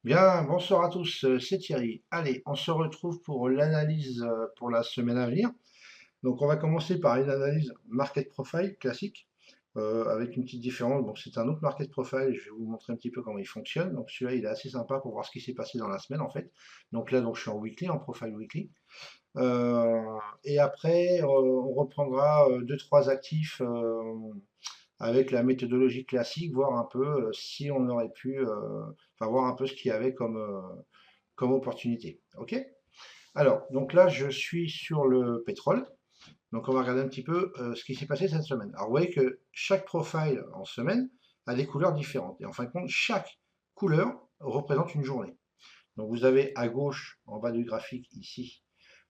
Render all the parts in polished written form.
Bien, bonsoir à tous, c'est Thierry. Allez, on se retrouve pour l'analyse pour la semaine à venir. Donc, on va commencer par une analyse market profile classique, avec une petite différence. Donc, c'est un autre market profile. Je vais vous montrer un petit peu comment il fonctionne. Donc, celui-là, il est assez sympa pour voir ce qui s'est passé dans la semaine, en fait. Donc là, je suis en weekly, en profile weekly. Euh, et après, on reprendra deux, trois actifs avec la méthodologie classique, voir un peu si on aurait pu, enfin voir un peu ce qu'il y avait comme opportunité. Ok? Alors, donc là, je suis sur le pétrole. Donc, on va regarder un petit peu ce qui s'est passé cette semaine. Alors, vous voyez que chaque profile en semaine a des couleurs différentes. Et en fin de compte, chaque couleur représente une journée. Donc, vous avez à gauche, en bas du graphique, ici,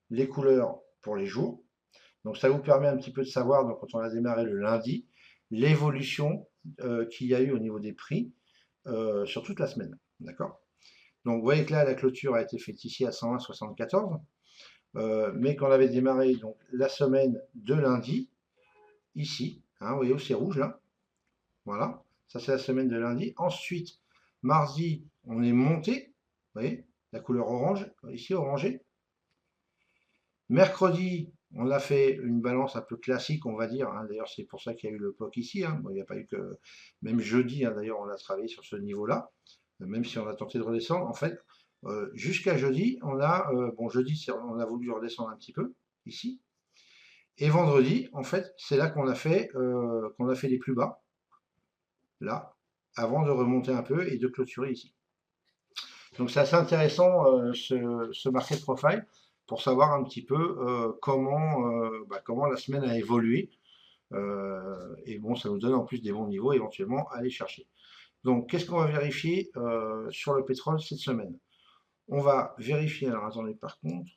les couleurs pour les jours. Donc, ça vous permet un petit peu de savoir, donc, quand on a démarré le lundi, l'évolution qu'il y a eu au niveau des prix sur toute la semaine. D'accord? Donc, vous voyez que là, la clôture a été faite ici à 101,74. Mais quand on avait démarré donc, la semaine de lundi, ici, hein, vous voyez où c'est rouge là, voilà, ça c'est la semaine de lundi. Ensuite, mardi, on est monté, vous voyez, la couleur orange, ici orangé. Mercredi, on a fait une balance un peu classique, on va dire, hein. D'ailleurs, c'est pour ça qu'il y a eu le POC ici, hein. Bon, il n'y a pas eu que. Même jeudi, hein, d'ailleurs, on a travaillé sur ce niveau-là, même si on a tenté de redescendre. En fait, jusqu'à jeudi, bon, jeudi, on a voulu redescendre un petit peu, ici. Et vendredi, en fait, c'est là qu'on a fait les plus bas, là, avant de remonter un peu et de clôturer ici. Donc c'est assez intéressant ce market profile pour savoir un petit peu comment la semaine a évolué. Et bon, ça nous donne en plus des bons niveaux éventuellement à aller chercher. Donc qu'est-ce qu'on va vérifier sur le pétrole cette semaine? On va vérifier, alors attendez par contre,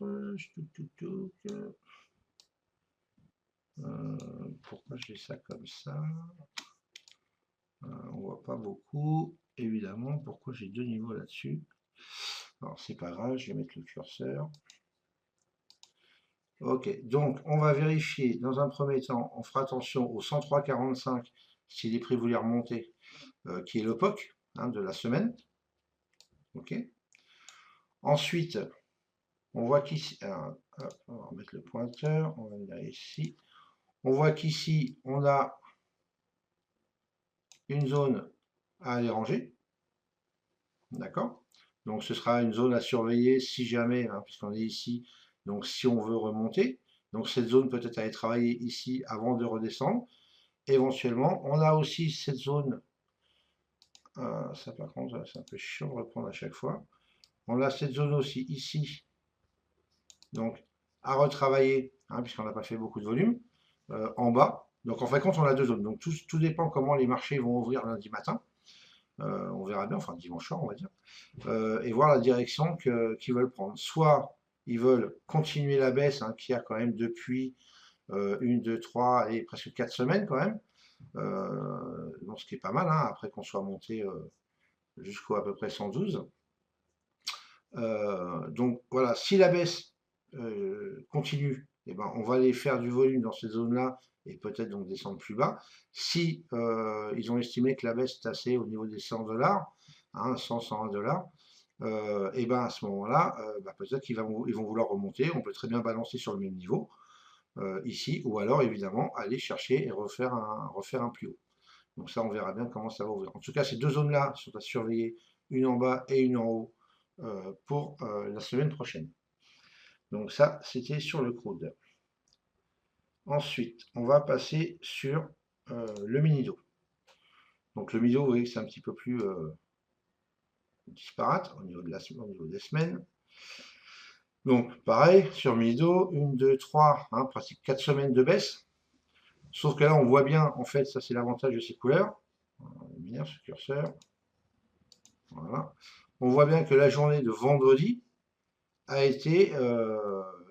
pourquoi j'ai ça comme ça? On voit pas beaucoup, évidemment. Pourquoi j'ai deux niveaux là-dessus? Alors, c'est pas grave, je vais mettre le curseur. Ok, donc on va vérifier dans un premier temps, on fera attention au 103,45 si les prix voulaient remonter, qui est le POC hein, de la semaine. Ok. Ensuite, on voit qu'ici, on va remettre le pointeur, on va venir ici. On voit qu'ici, on a une zone à aller ranger. D'accord? Donc ce sera une zone à surveiller si jamais, hein, puisqu'on est ici, donc si on veut remonter. Donc cette zone peut-être aller travailler ici avant de redescendre. Éventuellement, on a aussi cette zone, ça par contre, c'est un peu chiant de reprendre à chaque fois. On a cette zone aussi ici, donc à retravailler, hein, puisqu'on n'a pas fait beaucoup de volume, en bas. Donc en fin de compte, on a deux zones. Donc tout dépend comment les marchés vont ouvrir lundi matin. On verra bien, enfin dimanche soir, on va dire. Et voir la direction qu'ils veulent prendre. Soit ils veulent continuer la baisse, hein, qu'il y a quand même depuis une, deux, trois et presque 4 semaines quand même, donc ce qui est pas mal, hein, après qu'on soit monté jusqu'au à peu près 112. Donc voilà, si la baisse continue, eh ben, on va aller faire du volume dans ces zones-là et peut-être donc descendre plus bas. Si ils ont estimé que la baisse est assez au niveau des 100 $, hein, 100, 101 $, et ben à ce moment-là, peut-être ils vont vouloir remonter. On peut très bien balancer sur le même niveau ici, ou alors évidemment aller chercher et refaire un plus haut. Donc ça, on verra bien comment ça va ouvrir. En tout cas, ces deux zones-là sont à surveiller, une en bas et une en haut, pour la semaine prochaine. Donc ça, c'était sur le crude. Ensuite, on va passer sur le minido. Donc le minido, vous voyez que c'est un petit peu plus disparate au niveau des semaines. Donc pareil, sur minido, une, deux, trois, hein, presque 4 semaines de baisse. Sauf que là, on voit bien, en fait, ça c'est l'avantage de ces couleurs. On va venir ce curseur. Voilà. On voit bien que la journée de vendredi a été,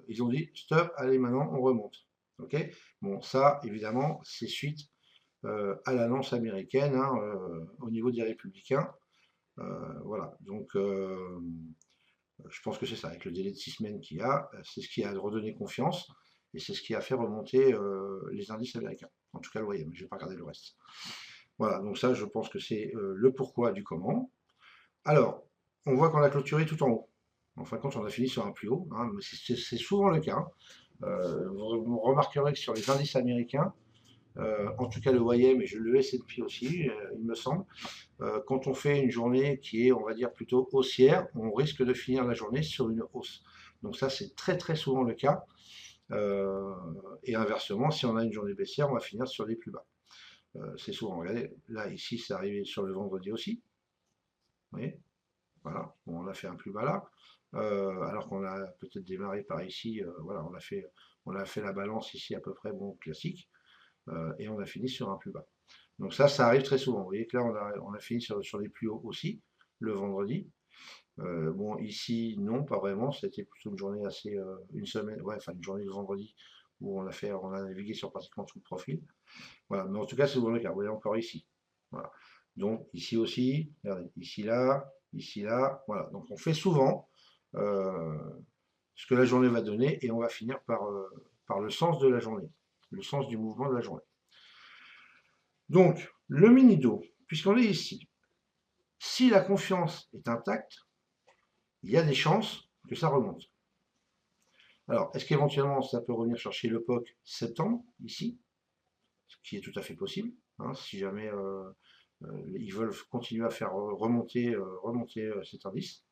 ils ont dit stop, allez maintenant on remonte. Ok. Bon, ça évidemment c'est suite à l'annonce américaine hein, au niveau des républicains. Voilà. Donc je pense que c'est ça, avec le délai de 6 semaines qu'il y a, c'est ce qui a redonné confiance et c'est ce qui a fait remonter les indices américains. En tout cas, le voyez, mais je ne vais pas regarder le reste. Voilà, donc ça, je pense que c'est le pourquoi du comment. Alors, on voit qu'on a clôturé tout en haut. En fin de compte, on a fini sur un plus haut, hein, mais c'est souvent le cas. Vous remarquerez que sur les indices américains, en tout cas le YM et le S&P aussi, il me semble, quand on fait une journée qui est, on va dire, plutôt haussière, on risque de finir la journée sur une hausse. Donc ça, c'est très très souvent le cas. Et inversement, si on a une journée baissière, on va finir sur des plus bas. C'est souvent, regardez, là, ici, c'est arrivé sur le vendredi aussi. Vous voyez, voilà, bon, on a fait un plus bas là. Alors qu'on a peut-être démarré par ici, voilà, on a fait la balance ici à peu près, bon, classique, et on a fini sur un plus bas. Donc ça arrive très souvent. Vous voyez que là, on a fini sur les plus hauts aussi, le vendredi. Bon, ici, non, pas vraiment. C'était plutôt une journée assez, une semaine, ouais, enfin une journée de vendredi où on a navigué sur pratiquement tout le profil. Voilà, mais en tout cas, c'est souvent le cas. Vous voyez encore ici. Voilà. Donc ici aussi, regardez, ici là, voilà. Donc on fait souvent euh, ce que la journée va donner et on va finir par le sens de la journée, le sens du mouvement de la journée. Donc, le mini-dos, puisqu'on est ici, si la confiance est intacte, il y a des chances que ça remonte. Alors, est-ce qu'éventuellement ça peut revenir chercher le POC septembre, ici, ce qui est tout à fait possible, hein, si jamais ils veulent continuer à faire remonter cet indice.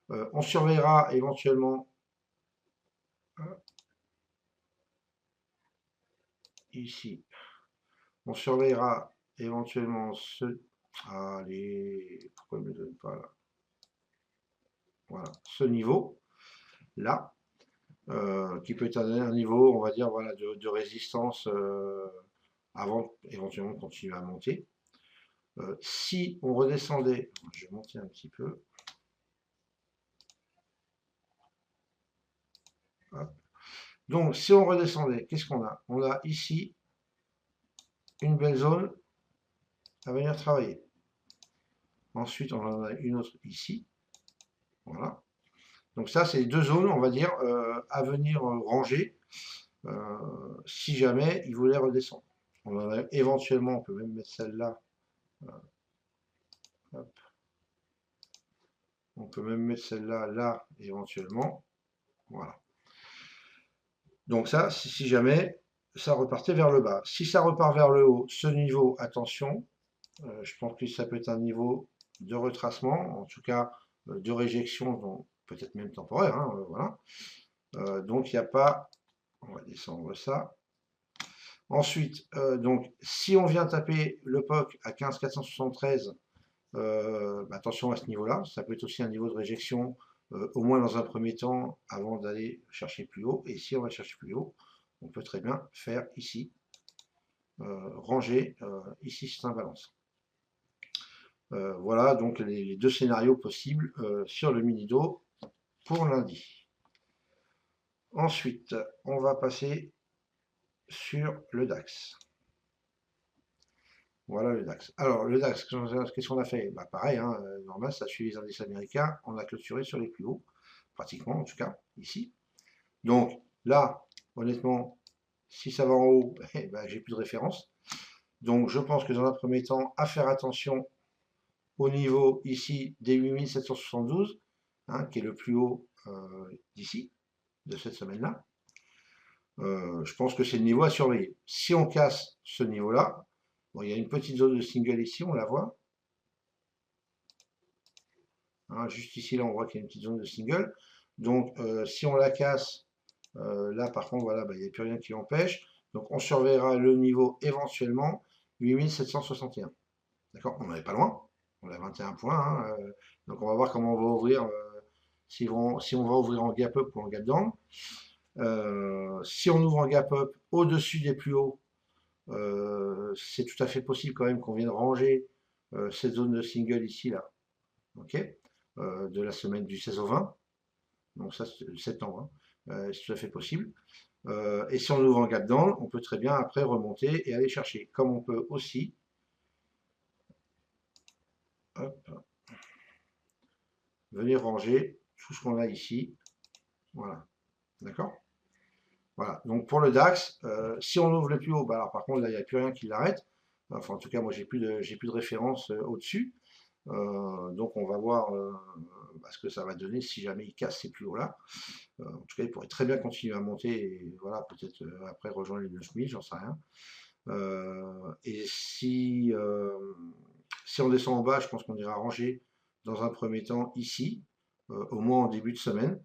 On surveillera éventuellement ici, on surveillera éventuellement ce... Allez, pourquoi il ne me donne pas là? Voilà, ce niveau là, qui peut être un niveau, on va dire, voilà, de résistance avant éventuellement de continuer à monter. Si on redescendait, je vais monter un petit peu. Hop. Donc, si on redescendait, qu'est-ce qu'on a? On a ici une belle zone à venir travailler. Ensuite, on en a une autre ici. Voilà. Donc ça, c'est deux zones, on va dire, à venir ranger si jamais ils voulaient redescendre. On en a éventuellement, on peut même mettre celle-là. On peut même mettre celle-là là, éventuellement. Voilà. Donc ça, si jamais ça repartait vers le bas. Si ça repart vers le haut, ce niveau, attention, je pense que ça peut être un niveau de retracement, en tout cas de réjection, peut-être même temporaire, hein, voilà. Donc il n'y a pas, on va descendre ça. Ensuite, donc si on vient taper le POC à 15 473, attention à ce niveau-là, ça peut être aussi un niveau de réjection, au moins dans un premier temps, avant d'aller chercher plus haut. Et si on va chercher plus haut, on peut très bien faire ici, ranger, ici c'est un balance. Voilà donc les deux scénarios possibles sur le mini-dos pour lundi. Ensuite, on va passer sur le DAX. Voilà le DAX. Alors, le DAX, qu'est-ce qu'on a fait? Bah, pareil, hein, normal, ça suit les indices américains. On a clôturé sur les plus hauts, pratiquement en tout cas, ici. Donc là, honnêtement, si ça va en haut, eh ben, j'ai plus de référence. Donc je pense que dans un premier temps, à faire attention au niveau ici des 8772, hein, qui est le plus haut d'ici, de cette semaine-là. Je pense que c'est le niveau à surveiller. Si on casse ce niveau-là, bon, il y a une petite zone de single ici, on la voit. Hein, juste ici, là, on voit qu'il y a une petite zone de single. Donc, si on la casse, là, par contre, voilà, bah, il n'y a plus rien qui l'empêche. Donc, on surveillera le niveau éventuellement 8761. D'accord? On n'en est pas loin. On a 21 points. Hein, donc, on va voir comment on va ouvrir. Si on va ouvrir en gap up ou en gap down. Si on ouvre en gap up au-dessus des plus hauts, c'est tout à fait possible quand même qu'on vienne ranger cette zone de single ici, là. Ok, de la semaine du 16 au 20. Donc ça, c'est septembre. Hein. C'est tout à fait possible. Et si on ouvre en gap down, on peut très bien après remonter et aller chercher. Comme on peut aussi, hop, venir ranger tout ce qu'on a ici. Voilà. D'accord? Voilà. Donc pour le DAX, si on ouvre le plus haut, bah alors par contre là, il n'y a plus rien qui l'arrête. Enfin, en tout cas, moi, j'ai plus de référence au-dessus. Donc on va voir ce que ça va donner si jamais il casse ces plus hauts là. En tout cas, il pourrait très bien continuer à monter et voilà, peut-être après rejoindre les 9000, j'en sais rien. Et si on descend en bas, je pense qu'on ira ranger dans un premier temps ici, au moins en début de semaine.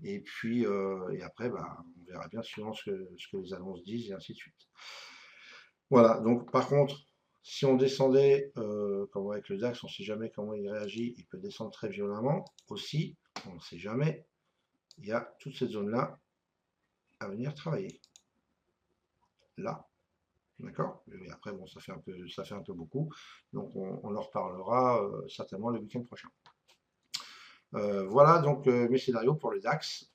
Et puis, et après, bah, on verra bien suivant ce que les annonces disent et ainsi de suite. Voilà, donc par contre, si on descendait, comme avec le DAX, on ne sait jamais comment il réagit, il peut descendre très violemment. Aussi, on ne sait jamais, il y a toute cette zone-là à venir travailler. Là, d'accord? Et après, bon, ça fait un peu beaucoup, donc on en reparlera certainement le week-end prochain. Voilà donc mes scénarios pour le DAX.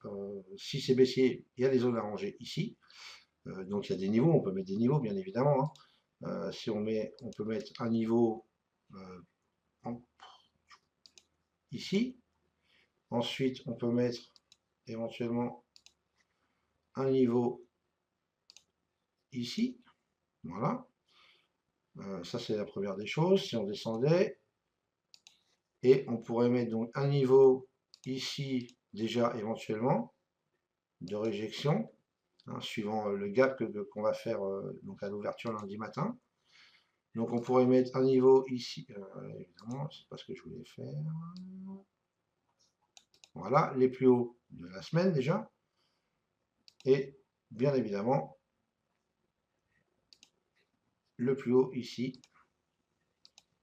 Si c'est baissier, il y a des zones à ranger ici. Donc il y a des niveaux, on peut mettre des niveaux bien évidemment, hein. Si on peut mettre un niveau ici. Ensuite, on peut mettre éventuellement un niveau ici. Voilà. Ça, c'est la première des choses. Si on descendait, et on pourrait mettre donc un niveau ici déjà éventuellement de réjection, hein, suivant le gap qu'on va faire donc à l'ouverture lundi matin. Donc on pourrait mettre un niveau ici, évidemment, c'est pas ce que je voulais faire. Voilà, les plus hauts de la semaine déjà. Et bien évidemment, le plus haut ici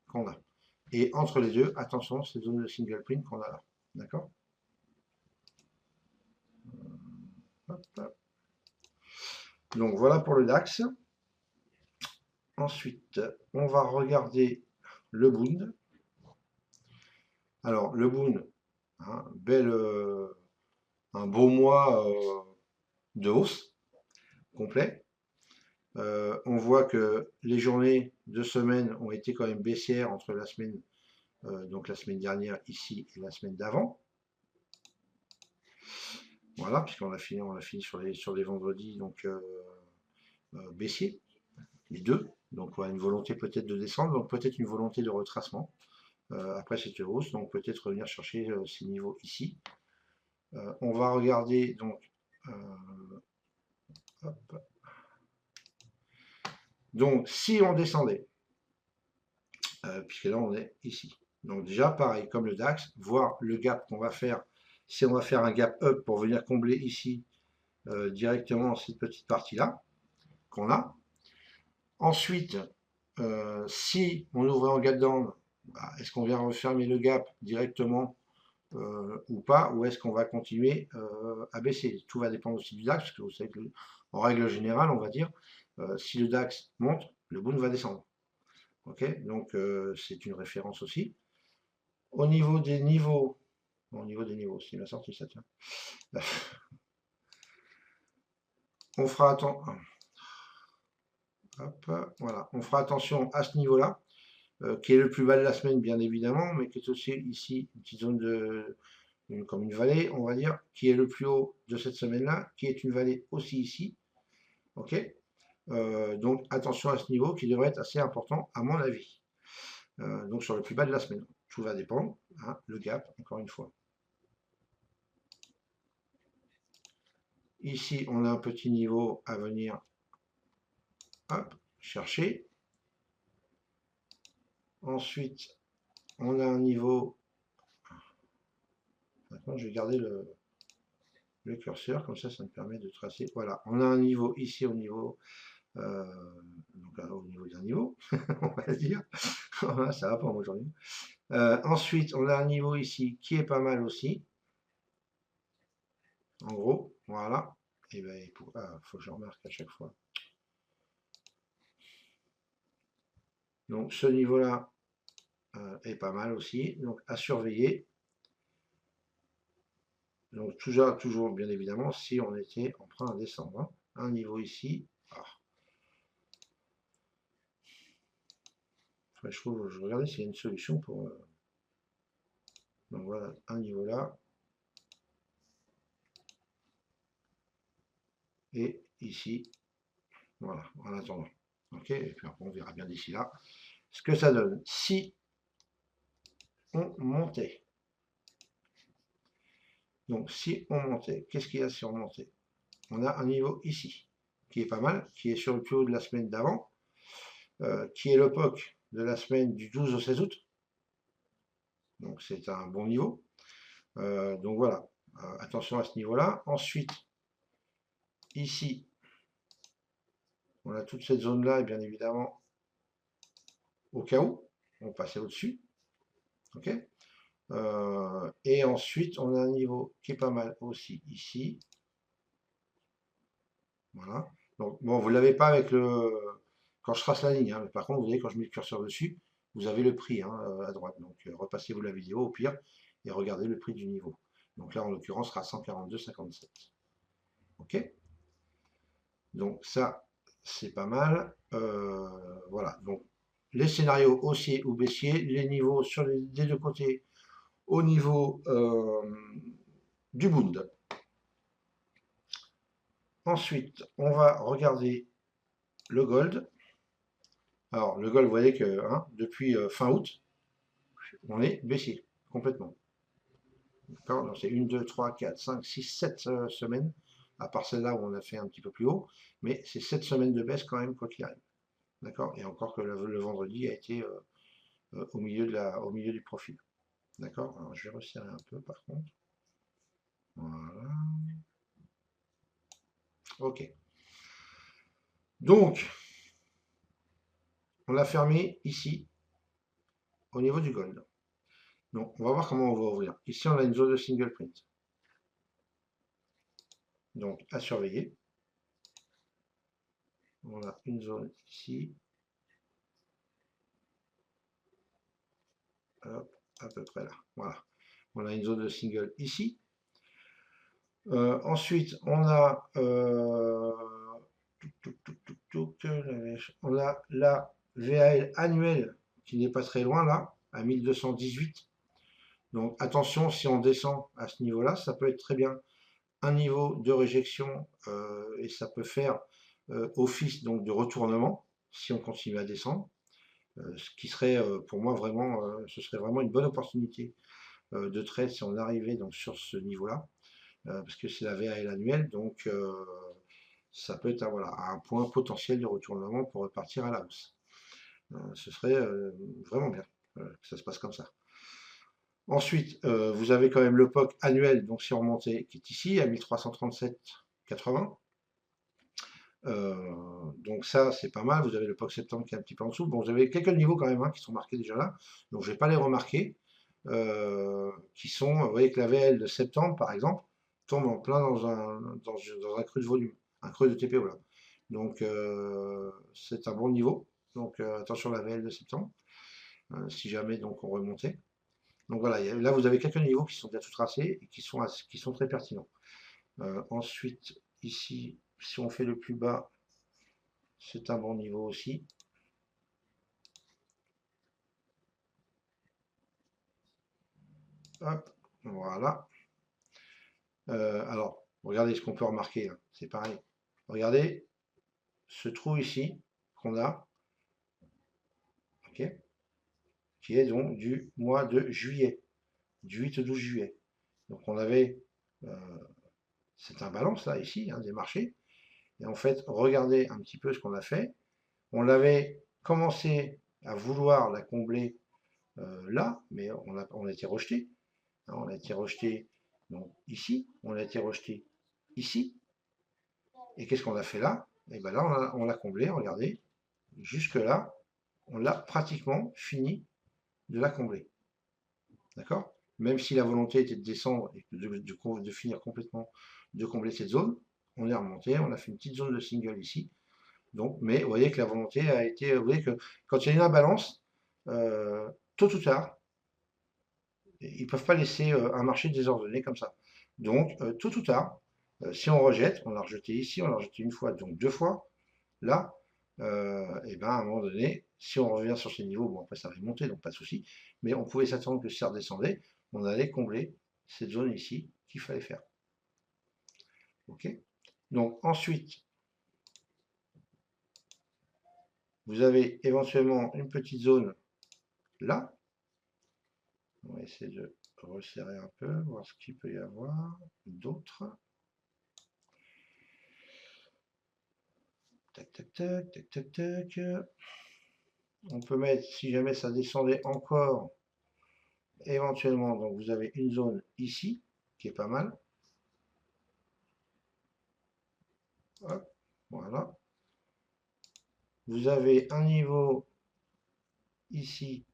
qu'on a. Et entre les deux, attention, ces zones de single print qu'on a là. D'accord? Donc voilà pour le DAX. Ensuite, on va regarder le Bund. Alors, le Bund, hein, un beau mois de hausse complet. On voit que les journées de semaine ont été quand même baissières entre la semaine, donc la semaine dernière ici et la semaine d'avant. Voilà, puisqu'on a fini sur les vendredis donc baissiers, les deux. Donc on a une volonté peut-être de descendre, donc peut-être une volonté de retracement après cette hausse, donc peut-être revenir chercher ces niveaux ici. On va regarder donc hop. Donc si on descendait, puisque là on est ici. Donc déjà pareil comme le DAX, voir le gap qu'on va faire, si on va faire un gap up pour venir combler ici directement cette petite partie là qu'on a. Ensuite, si on ouvrait en gap down, bah, est-ce qu'on vient refermer le gap directement ou pas, ou est-ce qu'on va continuer à baisser? Tout va dépendre aussi du DAX, parce que vous savez que en règle générale, on va dire, si le DAX monte, le Bund va descendre. Ok, donc c'est une référence aussi. Au niveau des niveaux, c'est bien sorti ça, tiens. On fera voilà, on fera attention à ce niveau-là, qui est le plus bas de la semaine, bien évidemment, mais qui est aussi ici une petite zone comme une vallée, on va dire, qui est le plus haut de cette semaine-là, qui est une vallée aussi ici. Ok, donc attention à ce niveau qui devrait être assez important à mon avis. Donc sur le plus bas de la semaine. Tout va dépendre, hein, le gap, encore une fois. Ici, on a un petit niveau à venir hop, chercher. Ensuite, on a un niveau. Maintenant, je vais garder le curseur, comme ça me permet de tracer. Voilà, on a un niveau ici au niveau, donc au niveau d'un niveau, on va dire. Ça va pas aujourd'hui. Ensuite, on a un niveau ici qui est pas mal aussi. En gros, voilà. Et ben, faut que je remarque à chaque fois. Donc ce niveau-là est pas mal aussi. Donc à surveiller. Donc toujours bien évidemment si on était en train de descendre. Hein. Un niveau ici. Ah. Enfin, je regardais s'il y a une solution pour. Donc voilà, un niveau là. Et ici. Voilà, en attendant. Ok, et puis après on verra bien d'ici là ce que ça donne. Si on montait. Donc si on montait, qu'est-ce qu'il y a si on montait? On a un niveau ici, qui est pas mal, qui est sur le plus haut de la semaine d'avant, qui est le POC de la semaine du 12 au 16 août. Donc c'est un bon niveau. Donc voilà, attention à ce niveau-là. Ensuite, ici, on a toute cette zone-là, et bien évidemment, au cas où, on passait au-dessus. Ok. Et ensuite, on a un niveau qui est pas mal aussi ici. Voilà. Donc, bon, vous ne l'avez pas avec le. Quand je trace la ligne, hein, mais par contre, vous voyez, quand je mets le curseur dessus, vous avez le prix hein, à droite. Donc, repassez-vous la vidéo au pire et regardez le prix du niveau. Donc là, en l'occurrence, sera 142,57. Ok. Donc, ça, c'est pas mal. Voilà. Donc, les scénarios haussiers ou baissiers, les niveaux sur des deux côtés au niveau du Bund. Ensuite, on va regarder le gold. Alors, le gold, vous voyez que hein, depuis fin août, on est baissier complètement. D'accord. Donc, c'est 1, 2, 3, 4, 5, 6, 7 semaines, à part celle-là où on a fait un petit peu plus haut, mais c'est 7 semaines de baisse quand même, quoi qu'il arrive. D'accord. Et encore que le vendredi a été au milieu du profil. D'accord. Alors, je vais resserrer un peu par contre. Voilà. Ok. Donc, on l'a fermé ici, au niveau du gold. Donc, on va voir comment on va ouvrir. Ici, on a une zone de single print. Donc, à surveiller. On a une zone ici. Hop, à peu près là. Voilà. On a une zone de single ici. Ensuite, on a, on a la VAL annuelle qui n'est pas très loin là, à 1218. Donc attention, si on descend à ce niveau-là, ça peut être très bien un niveau de réjection et ça peut faire office donc de retournement si on continue à descendre. Ce qui serait pour moi vraiment, ce serait vraiment une bonne opportunité de trade si on arrivait donc sur ce niveau-là, parce que c'est la VAL annuelle, donc ça peut être voilà, un point potentiel de retournement pour repartir à la hausse. Ce serait vraiment bien que ça se passe comme ça. Ensuite, vous avez quand même le POC annuel, donc si on remontait, qui est ici à 1337,80. Donc ça, c'est pas mal. Vous avez le POC septembre qui est un petit peu en dessous. Bon, vous avez quelques niveaux quand même hein, qui sont marqués déjà là. Donc je ne vais pas les remarquer. Qui sont, vous voyez que la VL de septembre, par exemple, tombe en plein dans un creux de volume, un creux de TPO là. Donc c'est un bon niveau. Donc attention à la VL de septembre, si jamais donc on remontait. Donc voilà, là vous avez quelques niveaux qui sont déjà tout tracés et qui sont très pertinents. Ensuite, ici, si on fait le plus bas, c'est un bon niveau aussi. Hop, voilà. Alors, regardez ce qu'on peut remarquer, hein, c'est pareil. Regardez ce trou ici qu'on a, ok, qui est donc du mois de juillet, du 8 au 12 juillet. Donc on avait, c'est un balance là, ici, hein, des marchés. Et en fait, regardez un petit peu ce qu'on a fait. On l'avait commencé à vouloir la combler là, mais on a été rejeté. Hein, on a été rejeté donc, ici, on a été rejeté ici. Et qu'est-ce qu'on a fait là? Et bien là, on l'a comblé, regardez. Jusque là, on l'a pratiquement fini de la combler. D'accord? Même si la volonté était de descendre et de finir complètement de combler cette zone, on est remonté, on a fait une petite zone de single ici. Donc, mais vous voyez que la volonté a été. Vous voyez que quand il y a une imbalance, tôt ou tard, ils ne peuvent pas laisser un marché désordonné comme ça. Donc, tôt ou tard, si on rejette, on l'a rejeté ici, on l'a rejeté une fois, donc deux fois, là, et ben à un moment donné, si on revient sur ces niveaux, bon après ça va monter, donc pas de souci, mais on pouvait s'attendre que si ça redescendait, on allait combler cette zone ici qu'il fallait faire. Ok. Donc ensuite, vous avez éventuellement une petite zone là, On va essayer de resserrer un peu, voir ce qu'il peut y avoir d'autres. Tac, tac, tac, tac, tac, tac. On peut mettre, si jamais ça descendait encore, éventuellement, donc vous avez une zone ici, qui est pas mal. Hop, voilà. Vous avez un niveau ici.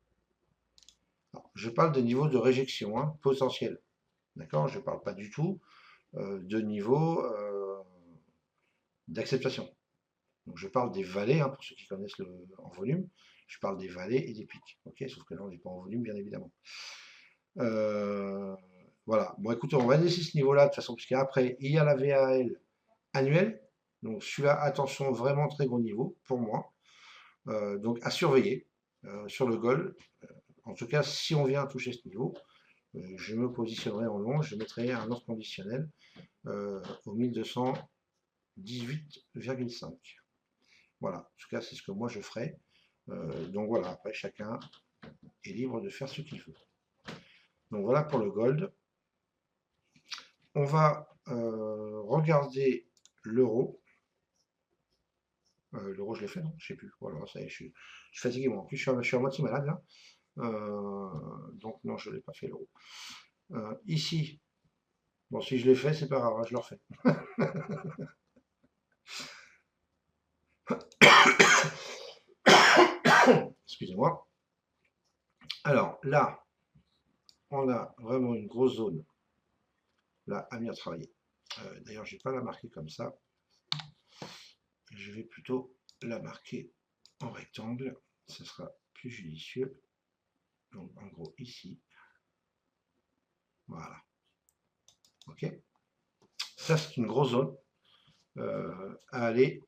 Alors, je parle de niveau de réjection, hein, potentiel. D'accord? Je ne parle pas du tout de niveau d'acceptation. Donc je parle des vallées, hein, pour ceux qui connaissent en volume. Je parle des vallées et des pics. Ok, sauf que là, on n'est pas en volume, bien évidemment. Voilà. Bon, écoutez, on va laisser ce niveau-là, de toute façon, puisqu'après, il y a la VAL annuelle. Donc celui-là, attention, vraiment très gros niveau, pour moi. Donc à surveiller sur le gold. En tout cas, si on vient toucher ce niveau, je me positionnerai en long, je mettrai un ordre conditionnel au 1218,5. Voilà, en tout cas, c'est ce que moi je ferai. Donc voilà, après, chacun est libre de faire ce qu'il veut. Donc voilà pour le gold. On va regarder l'euro. L'euro, je l'ai fait, non? Je sais plus. Voilà, ça y est, je suis fatigué, moi. En plus, je suis à moitié malade, là. Donc non, je ne l'ai pas fait, l'euro. Ici, bon, si je l'ai fait, c'est pas grave, hein, je le refais. Excusez-moi. Alors là, on a vraiment une grosse zone là à bien travailler. D'ailleurs, je ne vais pas la marquer comme ça. Je vais plutôt la marquer en rectangle. Ce sera plus judicieux. Donc en gros ici. Voilà. Ok. Ça, c'est une grosse zone à aller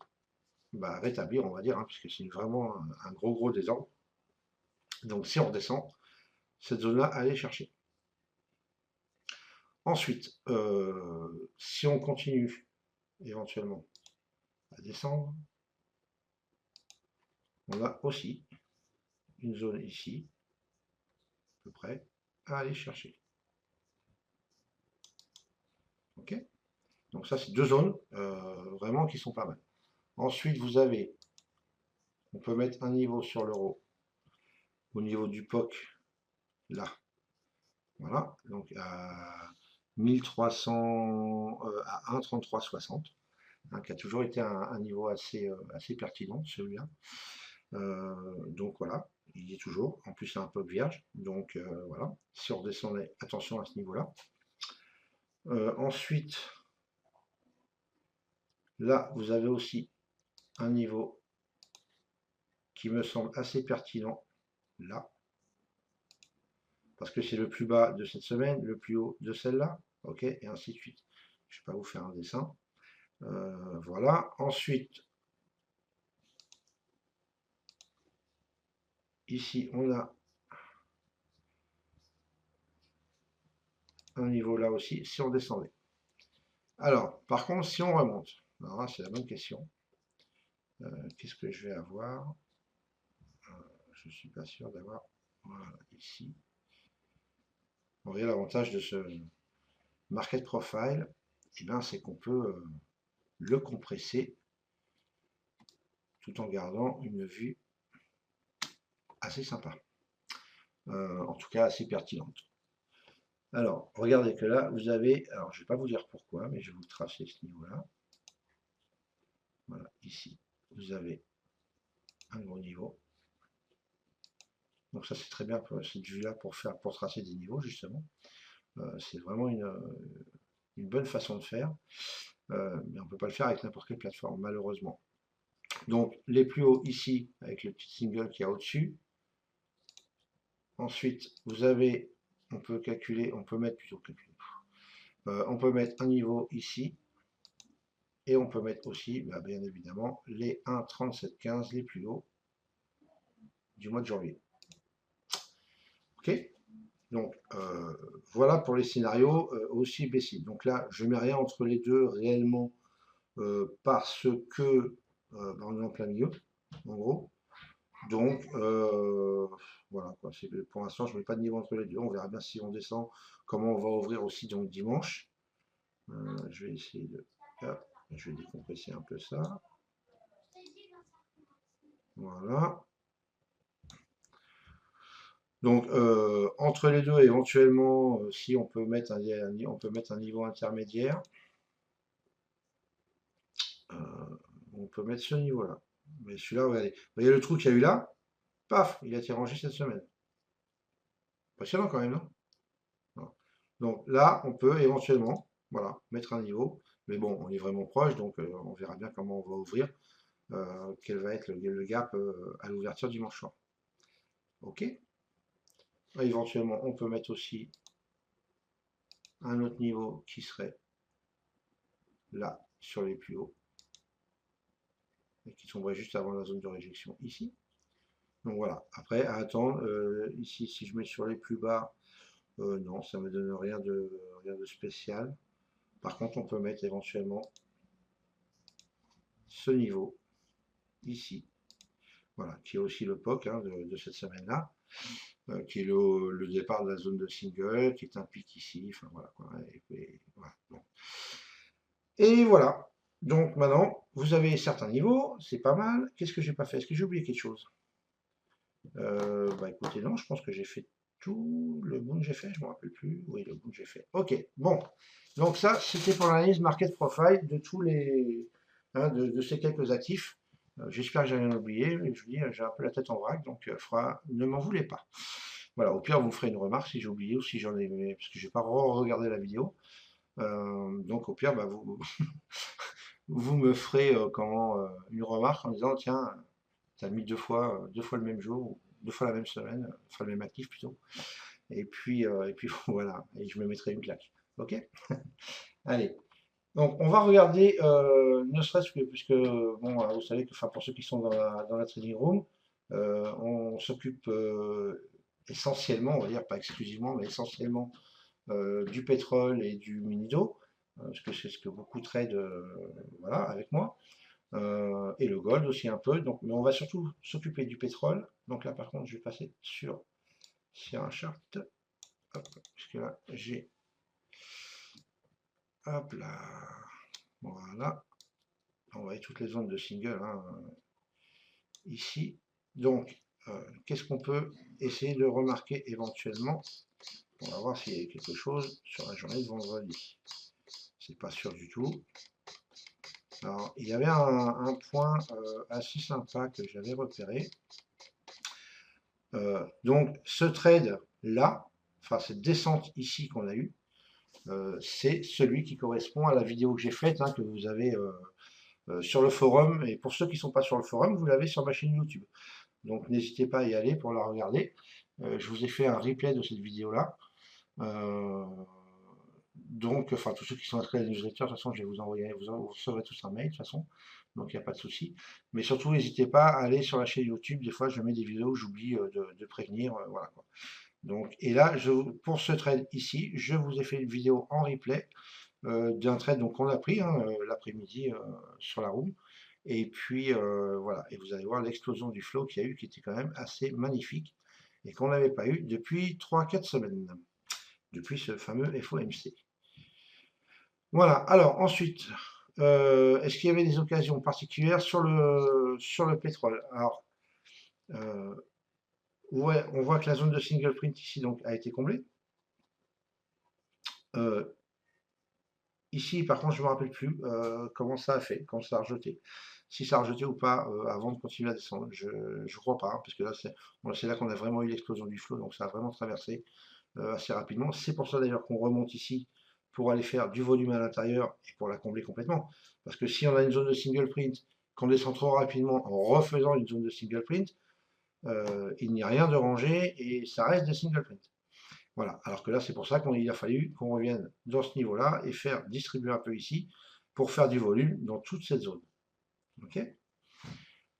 rétablir, on va dire, hein, puisque c'est vraiment un gros désordre. Donc si on redescend, cette zone-là, aller chercher. Ensuite, si on continue éventuellement à descendre, on a aussi une zone ici, à peu près, à aller chercher. Ok? Donc ça, c'est deux zones vraiment qui sont pas mal. Ensuite, vous avez, on peut mettre un niveau sur l'euro au niveau du POC, là. Voilà, donc à 1300, à 1,3360, hein, qui a toujours été un niveau assez pertinent, celui-là. Donc voilà, il y est toujours. En plus, c'est un POC vierge, donc voilà. Si on redescendait, attention à ce niveau-là. Ensuite, là, vous avez aussi un niveau qui me semble assez pertinent, là, parce que c'est le plus bas de cette semaine, le plus haut de celle-là, ok, et ainsi de suite. Je ne vais pas vous faire un dessin. Voilà. Ensuite, ici, on a un niveau là aussi, si on descendait. Alors, par contre, si on remonte, alors là, c'est la bonne question. Qu'est-ce que je vais avoir? Je ne suis pas sûr d'avoir. Voilà, ici. Vous voyez, l'avantage de ce market profile, eh bien, c'est qu'on peut le compresser tout en gardant une vue assez sympa. En tout cas, assez pertinente. Alors, regardez que là, vous avez, alors je ne vais pas vous dire pourquoi, mais je vais vous tracer ce niveau-là. Voilà, ici, vous avez un gros niveau. Donc ça, c'est très bien pour cette vue-là pour tracer des niveaux, justement. C'est vraiment une bonne façon de faire, mais on ne peut pas le faire avec n'importe quelle plateforme, malheureusement. Donc, les plus hauts ici, avec le petit single qui est au-dessus. Ensuite, vous avez, on peut calculer, on peut mettre plutôt calculer. On peut mettre un niveau ici, et on peut mettre aussi, bien évidemment, les 1,3715 les plus hauts du mois de janvier. Ok? Donc, voilà pour les scénarios aussi baissiers. Donc là, je ne mets rien entre les deux réellement parce que on est en plein milieu, en gros. Donc, voilà, quoi. Pour l'instant, je ne mets pas de niveau entre les deux. On verra bien si on descend, comment on va ouvrir aussi donc dimanche. Je vais essayer de... Hop, je vais décompresser un peu ça. Voilà. Donc, entre les deux, éventuellement, si on peut mettre on peut mettre un niveau intermédiaire, on peut mettre ce niveau-là. Mais celui-là, regardez. Vous voyez le trou qu'il y a eu là? Paf, il a été rangé cette semaine. Impressionnant quand même, non? Voilà. Donc là, on peut éventuellement, voilà, mettre un niveau. Mais bon, on est vraiment proche, donc on verra bien comment on va ouvrir, quel va être le gap à l'ouverture dimanche soir. Ok? Éventuellement, on peut mettre aussi un autre niveau qui serait là, sur les plus hauts, et qui tomberait juste avant la zone de réjection ici. Donc voilà, après à attendre, ici si je mets sur les plus bas, non, ça me donne rien de spécial. Par contre, on peut mettre éventuellement ce niveau ici, voilà, qui est aussi le POC hein, de cette semaine-là, qui est le départ de la zone de single, qui est un pic ici, enfin voilà quoi. Voilà, bon. Et voilà. Donc maintenant, vous avez certains niveaux, c'est pas mal. Qu'est-ce que j'ai pas fait? Est-ce que j'ai oublié quelque chose? Bah écoutez, non, je pense que j'ai fait tout le boom que j'ai fait, je ne me rappelle plus. Oui, le boom que j'ai fait. Ok, bon. Donc ça, c'était pour l'analyse market profile de tous les, hein, de ces quelques actifs. J'espère que j'ai rien oublié, mais je vous dis, j'ai un peu la tête en vrac, donc ne m'en voulez pas. Voilà, au pire, vous me ferez une remarque si j'ai oublié ou si j'en ai, parce que j'ai pas regardé la vidéo. Donc au pire, bah, vous me ferez une remarque en disant, tiens, tu as mis deux fois le même jour, deux fois la même semaine, enfin le même actif plutôt. Et puis voilà, et je me mettrai une claque. Ok? Allez. Donc on va regarder, ne serait-ce que, puisque, bon, vous savez que, enfin, pour ceux qui sont dans la trading room, on s'occupe essentiellement, on va dire pas exclusivement, mais essentiellement du pétrole et du minido, parce que c'est ce que beaucoup tradent voilà, avec moi. Et le gold aussi un peu. Donc, mais on va surtout s'occuper du pétrole. Donc là, par contre, je vais passer sur un chart. Hop, parce que là, j'ai. Hop là. Voilà. On va toutes les zones de single hein, ici. Donc, qu'est-ce qu'on peut essayer de remarquer éventuellement? On va voir s'il y a quelque chose sur la journée de vendredi. C'est pas sûr du tout. Alors, il y avait un point assez sympa que j'avais repéré. Donc, ce trade là, enfin cette descente ici qu'on a eue, c'est celui qui correspond à la vidéo que j'ai faite, hein, que vous avez sur le forum. Et pour ceux qui ne sont pas sur le forum, vous l'avez sur ma chaîne YouTube. Donc, n'hésitez pas à y aller pour la regarder. Je vous ai fait un replay de cette vidéo-là. Donc, enfin, tous ceux qui sont inscrits à la newsletter, de toute façon, je vais vous envoyer, vous recevrez tous un mail, de toute façon. Donc, il n'y a pas de souci. Mais surtout, n'hésitez pas à aller sur la chaîne YouTube. Des fois, je mets des vidéos, j'oublie de prévenir. Voilà, quoi. Donc, et là, pour ce trade ici, je vous ai fait une vidéo en replay d'un trade qu'on a pris hein, l'après-midi sur la room. Et puis, voilà. Et vous allez voir l'explosion du flow qu'il y a eu, qui était quand même assez magnifique et qu'on n'avait pas eu depuis 3-4 semaines, depuis ce fameux FOMC. Voilà, alors ensuite, est-ce qu'il y avait des occasions particulières sur le pétrole? Alors, ouais, on voit que la zone de single print ici donc, a été comblée. Ici, par contre, je ne me rappelle plus comment ça a fait, comment ça a rejeté. Si ça a rejeté ou pas avant de continuer à descendre, je ne crois pas, hein, parce que là, c'est là qu'on a vraiment eu l'explosion du flow, donc ça a vraiment traversé assez rapidement. C'est pour ça d'ailleurs qu'on remonte ici pour aller faire du volume à l'intérieur et pour la combler complètement. Parce que si on a une zone de single print, qu'on descend trop rapidement en refaisant une zone de single print, il n'y a rien de rangé et ça reste des single print. Voilà, alors que là c'est pour ça qu'il a fallu qu'on revienne dans ce niveau-là et faire distribuer un peu ici pour faire du volume dans toute cette zone. Ok.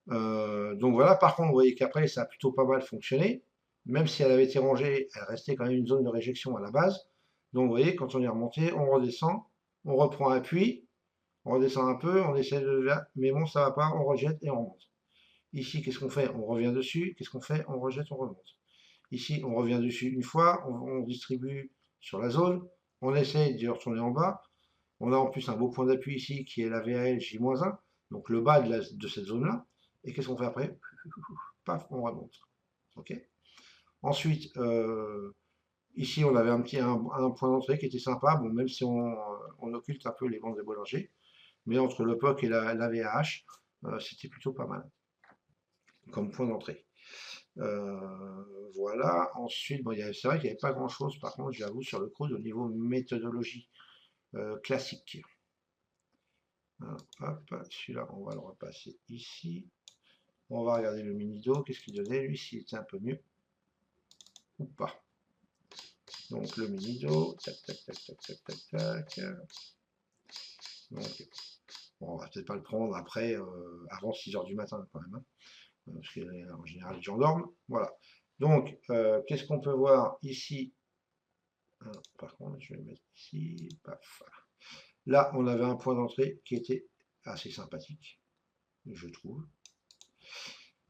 Donc voilà, par contre, vous voyez qu'après ça a plutôt pas mal fonctionné. Même si elle avait été rangée, elle restait quand même une zone de réjection à la base. Donc vous voyez, quand on est remonté, on redescend, on reprend appui, on redescend un peu, on essaie de... Mais bon, ça va pas, on rejette et on remonte. Ici, qu'est-ce qu'on fait? On revient dessus. Qu'est-ce qu'on fait? On rejette, on remonte. Ici, on revient dessus une fois, on distribue sur la zone, on essaie d'y retourner en bas. On a en plus un beau point d'appui ici qui est la VAL J-1, donc le bas de cette zone-là. Et qu'est-ce qu'on fait après? Paf, on remonte. Ok. Ensuite, ici, on avait un point d'entrée qui était sympa, bon, même si on occulte un peu les bandes de Bollinger, mais entre le POC et la VAH, c'était plutôt pas mal comme point d'entrée. Voilà. Ensuite, bon, c'est vrai qu'il n'y avait pas grand-chose, par contre, j'avoue, sur le crude au niveau méthodologie classique. Hop, celui-là, on va le repasser ici. On va regarder le mini-do, qu'est-ce qu'il donnait, lui, s'il était un peu mieux ou pas. Donc le mini-do, tac, tac, tac, tac, tac, tac, tac. Donc, bon, on va peut-être pas le prendre après, avant 6 h du matin quand même, hein, parce qu'en général les gens dorment. Voilà. Donc, qu'est-ce qu'on peut voir ici? Par contre, je vais le mettre ici. Paf. Là, on avait un point d'entrée qui était assez sympathique, je trouve.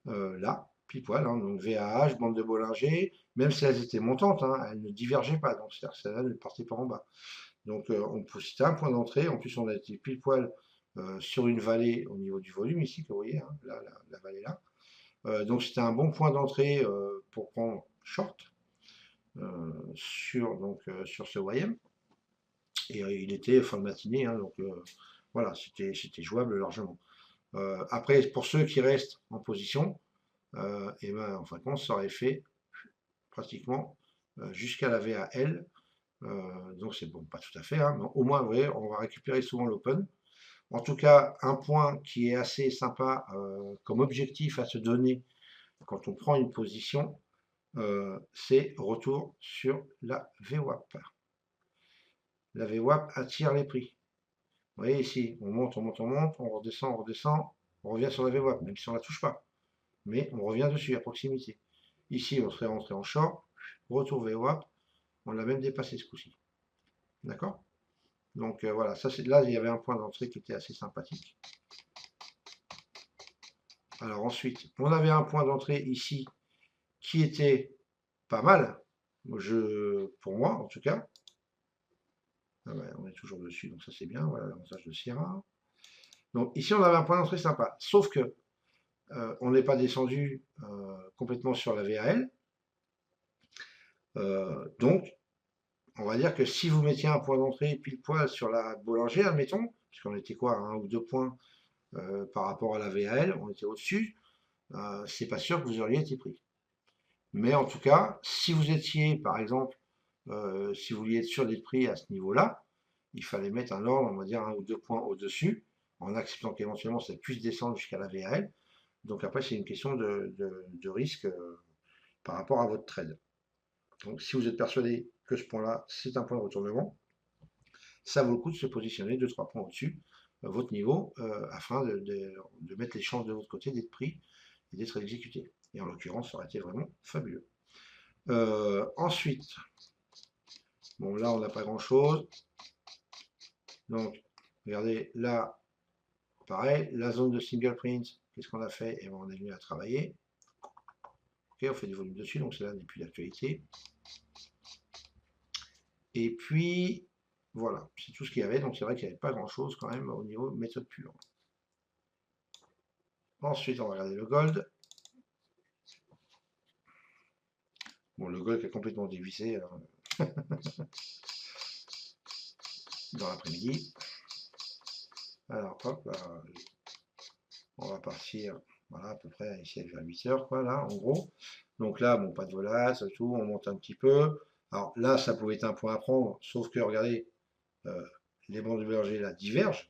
Là, pile poil, hein, donc VAH, bande de Bollinger, même si elles étaient montantes, hein, elles ne divergeaient pas, donc c'est-à-dire que celle-là ne partait pas en bas. Donc c'était un point d'entrée, en plus on a été pile poil sur une vallée au niveau du volume ici, que vous voyez, hein, là, la vallée là. Donc c'était un bon point d'entrée pour prendre short sur ce YM. Et il était fin de matinée, hein, donc voilà, c'était jouable largement. Après, pour ceux qui restent en position, et ben, en fin de compte, ça aurait fait pratiquement jusqu'à la VAL. Donc c'est bon, pas tout à fait, hein, mais au moins, vous voyez, on va récupérer souvent l'open. En tout cas, un point qui est assez sympa comme objectif à se donner quand on prend une position, c'est retour sur la VWAP. La VWAP attire les prix. Vous voyez ici, on monte, on monte, on monte, on redescend, on revient sur la VWAP, même si on ne la touche pas. Mais on revient dessus à proximité. Ici, on serait rentré en short, retour VWAP, on l'a même dépassé ce coup-ci. D'accord? Donc voilà, ça c'est là, il y avait un point d'entrée qui était assez sympathique. Alors ensuite, on avait un point d'entrée ici qui était pas mal, pour moi en tout cas. Ah ouais, on est toujours dessus, donc ça c'est bien, voilà l'avantage de Sierra. Donc ici on avait un point d'entrée sympa, sauf que on n'est pas descendu complètement sur la VAL. Donc on va dire que si vous mettiez un point d'entrée pile poil sur la Bollinger, admettons, puisqu'on était quoi, un ou deux points par rapport à la VAL, on était au-dessus, c'est pas sûr que vous auriez été pris. Mais en tout cas, si vous étiez, par exemple, si vous vouliez être sûr d'être pris à ce niveau-là, il fallait mettre un ordre, on va dire un ou deux points au-dessus, en acceptant qu'éventuellement ça puisse descendre jusqu'à la VAL. Donc après, c'est une question de risque par rapport à votre trade. Donc si vous êtes persuadé que ce point-là, c'est un point de retournement, ça vaut le coup de se positionner 2-3 points au-dessus votre niveau afin de mettre les chances de votre côté d'être pris et d'être exécuté. Et en l'occurrence, ça aurait été vraiment fabuleux. Ensuite, bon là on n'a pas grand chose. Donc, regardez, là, pareil, la zone de single print, qu'est-ce qu'on a fait? Et on est venu à travailler. Ok, on fait du volume dessus, donc cela n'est plus d'actualité. Et puis, voilà, c'est tout ce qu'il y avait. Donc c'est vrai qu'il n'y avait pas grand-chose quand même au niveau méthode pure. Ensuite, on va regarder le gold. Bon, le gold qui est complètement dévissé dans l'après-midi. Alors, hop, on va partir, voilà, à peu près ici vers 8 h, quoi, là, en gros. Donc là, bon, pas de volasse, tout, on monte un petit peu. Alors là, ça pouvait être un point à prendre, sauf que, regardez, les bandes de berger là divergent.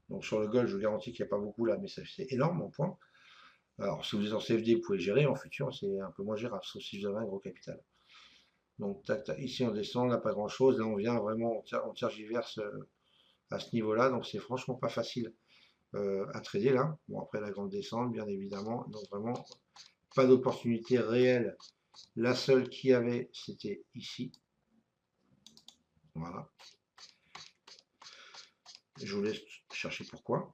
Donc sur le gold, je vous garantis qu'il n'y a pas beaucoup là, mais c'est énorme en point. Alors si vous êtes en CFD, vous pouvez gérer, en futur, c'est un peu moins gérable, sauf si vous avez un gros capital. Donc tac, tac, ici on descend, là pas grand chose, là on vient vraiment, on tergiverse à ce niveau-là, donc c'est franchement pas facile à trader là. Bon après la grande descente, bien évidemment, donc vraiment pas d'opportunité réelle. La seule qu'il y avait, c'était ici. Voilà. Je vous laisse chercher pourquoi.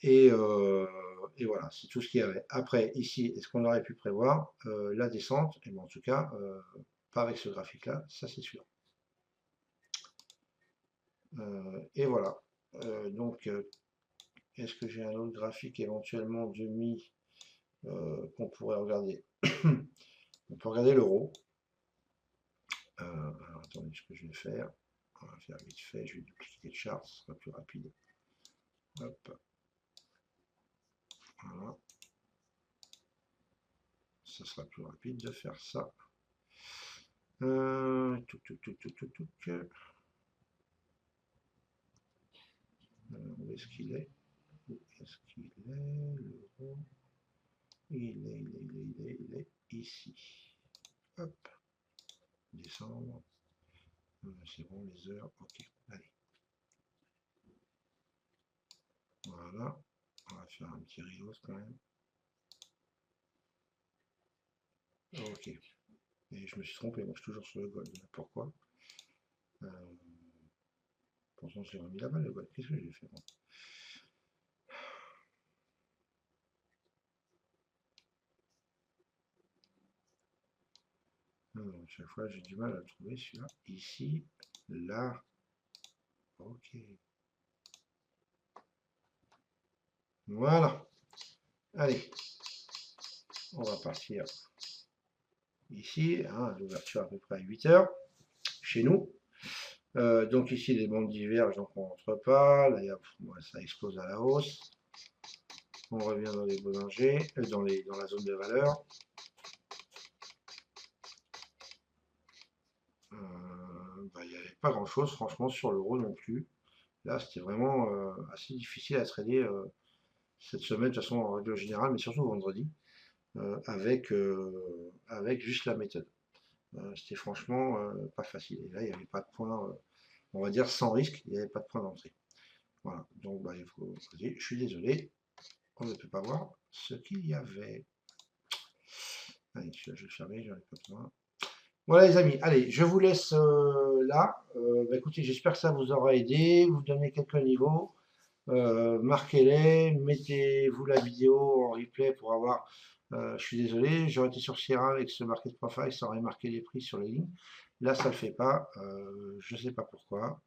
Et voilà, c'est tout ce qu'il y avait. Après, ici, est-ce qu'on aurait pu prévoir la descente? Et en tout cas, pas avec ce graphique-là, ça c'est sûr. Et voilà. Donc, est-ce que j'ai un autre graphique éventuellement demi qu'on pourrait regarder? On peut regarder l'euro. Alors attendez, ce que je vais faire, on va faire vite fait, je vais dupliquer le chart, ce sera plus rapide. Hop, voilà. Ça sera plus rapide de faire ça. Où est-ce qu'il est? Où est-ce qu'il est? L'euro. Il est ici. Hop, décembre. C'est bon, les heures. Ok, allez. Voilà. On va faire un petit reload quand même. Ok. Et je me suis trompé, moi je suis toujours sur le gold. Pourquoi? Pourtant j'ai remis là-bas le gold. Qu'est-ce que j'ai fait moi? Chaque fois j'ai du mal à le trouver celui-là. Ici, là. Ok. Voilà. Allez. On va partir ici. Hein, l'ouverture à peu près à 8 heures. Chez nous. Donc ici les bandes divergent, donc on rentre pas. Là, ça explose à la hausse. On revient dans les Bollinger, dans la zone de valeur. Il n'y avait pas grand chose franchement sur l'euro non plus. Là c'était vraiment assez difficile à trader cette semaine, de toute façon en règle générale, mais surtout vendredi, avec juste la méthode. C'était franchement pas facile. Et là il n'y avait pas de point, on va dire sans risque, il n'y avait pas de point d'entrée. Voilà, donc bah, je suis désolé, on ne peut pas voir ce qu'il y avait. Allez, je vais le fermer, j'en ai pas besoin. Voilà les amis, allez, je vous laisse là. Bah, écoutez, j'espère que ça vous aura aidé, vous donnez quelques niveaux, marquez-les, mettez-vous la vidéo en replay pour avoir. Je suis désolé, j'aurais été sur Sierra avec ce market profile, ça aurait marqué les prix sur les lignes. Là, ça ne le fait pas, je ne sais pas pourquoi,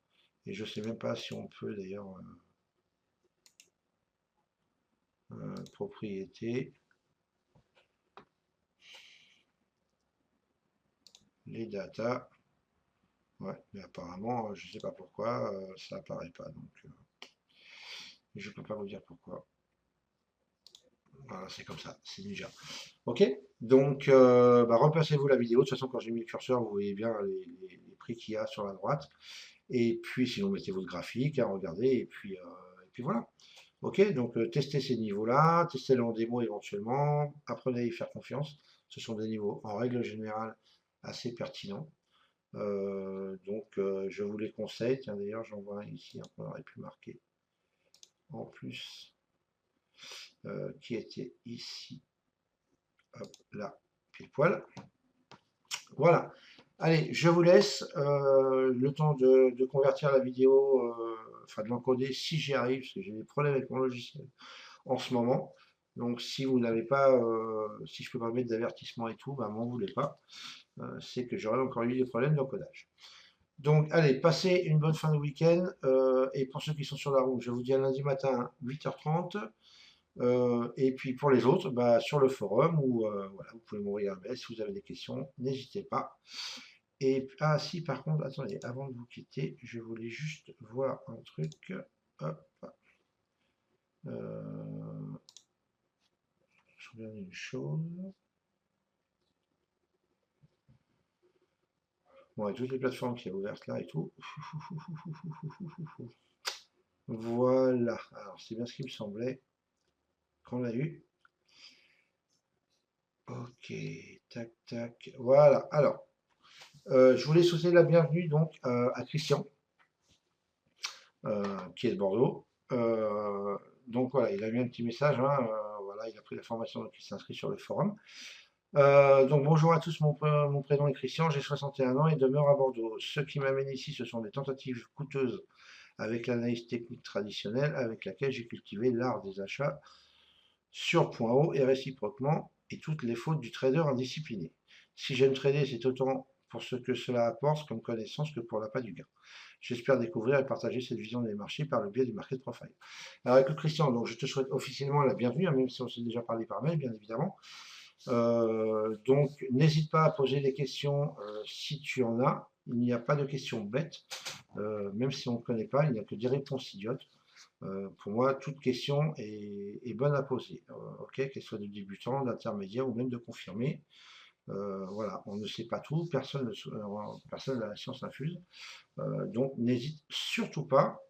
et je ne sais même pas si on peut d'ailleurs propriété, les data. Ouais, mais apparemment, je ne sais pas pourquoi, ça apparaît pas. Donc, je ne peux pas vous dire pourquoi. Voilà, c'est comme ça, c'est déjà. Ok, donc bah, repassez-vous la vidéo. De toute façon, quand j'ai mis le curseur, vous voyez bien les prix qu'il y a sur la droite. Et puis, sinon, mettez votre graphique, hein, regardez, et puis voilà. Ok, donc testez ces niveaux-là, testez-les en démo éventuellement, apprenez à y faire confiance. Ce sont des niveaux, en règle générale, assez pertinents. Donc, je vous les conseille. Tiens, d'ailleurs, j'en vois un ici, hein, qu'on aurait pu marquer en plus, qui était ici. Hop, là, pile poil. Voilà. Allez, je vous laisse le temps de convertir la vidéo, enfin de l'encoder si j'y arrive, parce que j'ai des problèmes avec mon logiciel en ce moment. Donc, si vous n'avez pas, si je peux pas mettre d'avertissement et tout, bah, m'en voulez pas. C'est que j'aurais encore eu des problèmes d'encodage. Donc, allez, passez une bonne fin de week-end. Et pour ceux qui sont sur la route, je vous dis à lundi matin, 8h30. Et puis pour les autres, bah, sur le forum, ou voilà, vous pouvez m'envoyer un mail si vous avez des questions, n'hésitez pas. Et ah si, par contre, attendez, avant de vous quitter, je voulais juste voir un truc. Hop. Je regarde une chose. Bon, avec toutes les plateformes qui sont ouvertes là et tout. Voilà. Alors, c'est bien ce qui me semblait qu'on a eu. Ok, tac, tac. Voilà. Alors, je voulais souhaiter la bienvenue donc à Christian, qui est de Bordeaux. Donc voilà, il a mis un petit message. Hein, voilà, il a pris la formation, donc il s'inscrit sur le forum. Donc bonjour à tous, mon prénom est Christian, j'ai 61 ans et demeure à Bordeaux. Ce qui m'amène ici, ce sont des tentatives coûteuses avec l'analyse technique traditionnelle avec laquelle j'ai cultivé l'art des achats sur point haut et réciproquement, et toutes les fautes du trader indiscipliné. Si j'aime trader, c'est autant pour ce que cela apporte comme connaissance que pour l'appât du gain. J'espère découvrir et partager cette vision des marchés par le biais du market profile. Alors écoute Christian, donc je te souhaite officiellement la bienvenue, hein, même si on s'est déjà parlé par mail, bien évidemment. Donc n'hésite pas à poser des questions si tu en as. Il n'y a pas de questions bêtes, même si on ne connaît pas, il n'y a que des réponses idiotes. Pour moi, toute question est bonne à poser, ok, qu'elle soit de débutant, d'intermédiaire ou même de confirmé. Voilà, on ne sait pas tout, personne n'a la science infuse, donc n'hésite surtout pas.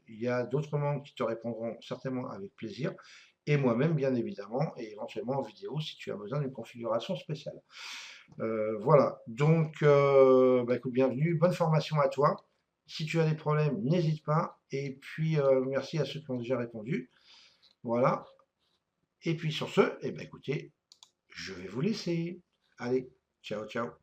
Il y a d'autres membres qui te répondront certainement avec plaisir, et moi-même bien évidemment, et éventuellement en vidéo si tu as besoin d'une configuration spéciale. Voilà, donc bah, écoute, bienvenue, bonne formation à toi. Si tu as des problèmes, n'hésite pas. Et puis, merci à ceux qui ont déjà répondu. Voilà. Et puis sur ce, eh ben, écoutez, je vais vous laisser. Allez, ciao, ciao.